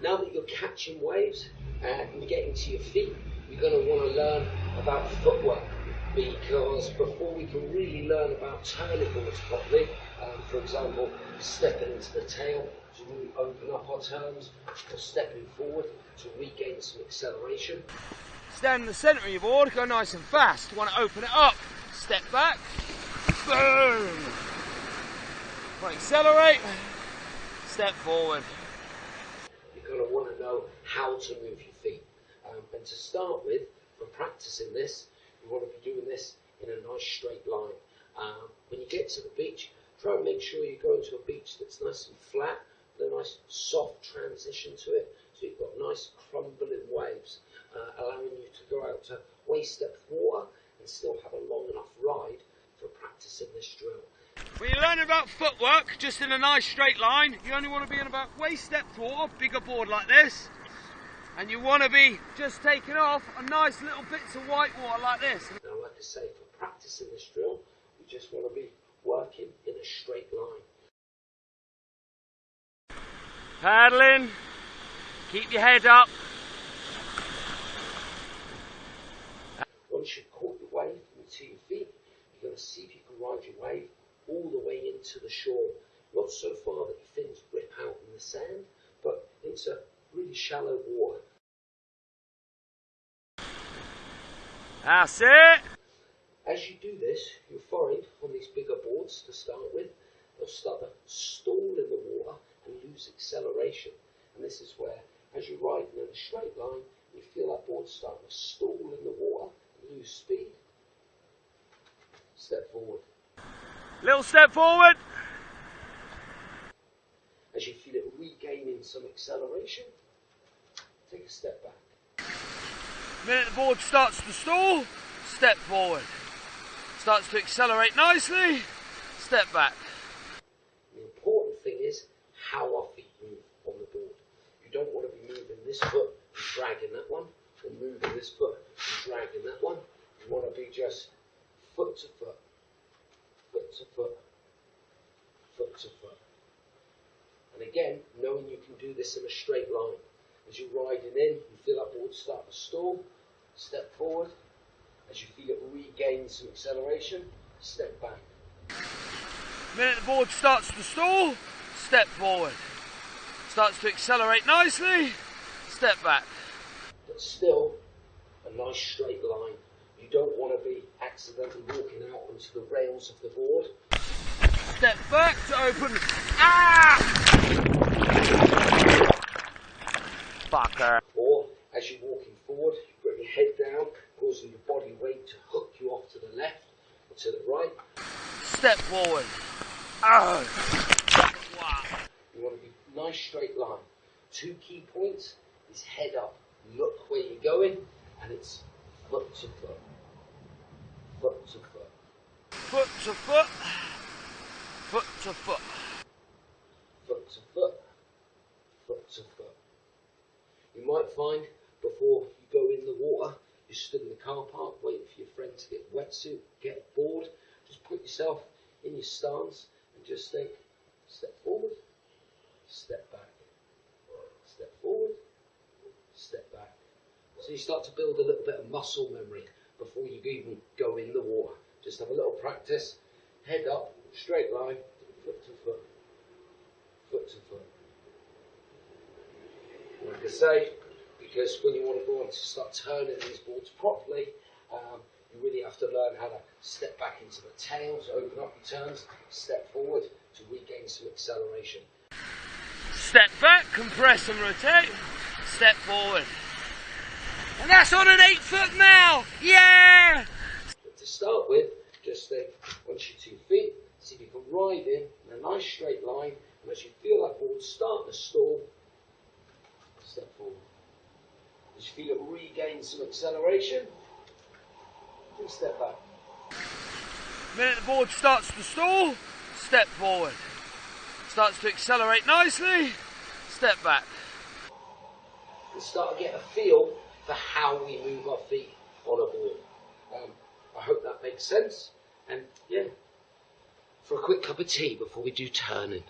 Now that you're catching waves and getting to your feet, you're going to want to learn about footwork, because before we can really learn about turning boards properly, for example, stepping into the tail to really open up our turns, or stepping forward to regain some acceleration. Stand in the centre of your board, go nice and fast. You want to open it up, step back, boom. Want to accelerate, step forward. You're going to want to know how to move your feet. And to start with, for practicing this, you want to be doing this in a nice straight line. When you get to the beach, try and make sure you go into a beach that's nice and flat, with a nice soft transition to it, so you've got nice crumbling waves, allowing you to go out to waist depth water and still have a long enough ride for practicing this drill. When you're learning about footwork, just in a nice straight line, you only want to be in about waist depth water, bigger board like this, and you want to be just taking off a nice little bits of white water like this. Now, like I say, for practicing this drill, you just want to be working in a straight line. Paddling, keep your head up. Once you've caught your wave into your feet, you're going to see if you can ride your wave all the way into the shore. Not so far that your fins rip out in the sand, but into really shallow water. That's it. As you do this, you'll find on these bigger boards to start with, they'll start to stall in the water and lose acceleration. And this is where, as you're riding in a straight line, you feel that board starting to stall in the water and lose speed. Step forward. Little step forward. As you feel it regaining some acceleration, take a step back. The minute the board starts to stall, step forward. Starts to accelerate nicely, step back. The important thing is how our feet move on the board. You don't want to be moving this foot and dragging that one, or moving this foot and dragging that one. You want to be just foot to foot, foot to foot, foot to foot. And again, knowing you can do this in a straight line. As you're riding in, you feel that board start to stall, step forward. As you feel it regain some acceleration, step back. The minute the board starts to stall, step forward. Starts to accelerate nicely, step back. But still, a nice straight line. You don't want to be accidentally walking out onto the rails of the board. Step back to open. Ah! Fucker. Or, as you're walking forward, you put your head down, causing your body weight to hook you off to the left or to the right. Step forward. Oh. Wow. You want to be nice straight line. 2 key points is head up. Look where you're going, and it's foot to foot. Foot to foot. Foot to foot. Foot to foot. Foot to foot. Foot to foot. You might find before you go in the water, you stood in the car park waiting for your friend to get a wetsuit, get bored. Just put yourself in your stance and just think, step forward, step back, step forward, step back. So you start to build a little bit of muscle memory before you even go in the water. Just have a little practice, head up, straight line, foot to foot, foot to foot. Like I say, because when you want to go on to start turning these boards properly, you really have to learn how to step back into the tail to open up your turns, step forward to regain some acceleration. Step back, compress and rotate, step forward. And that's on an 8 foot now! Yeah! But to start with, just think, once you're 2 feet, see if you can ride in a nice straight line, and as you feel that board start to stall, step forward. As you feel it regain some acceleration, then step back. The minute the board starts to stall, step forward. Starts to accelerate nicely, step back. And start to get a feel for how we move our feet on a board. I hope that makes sense. And yeah, for a quick cup of tea before we do turning.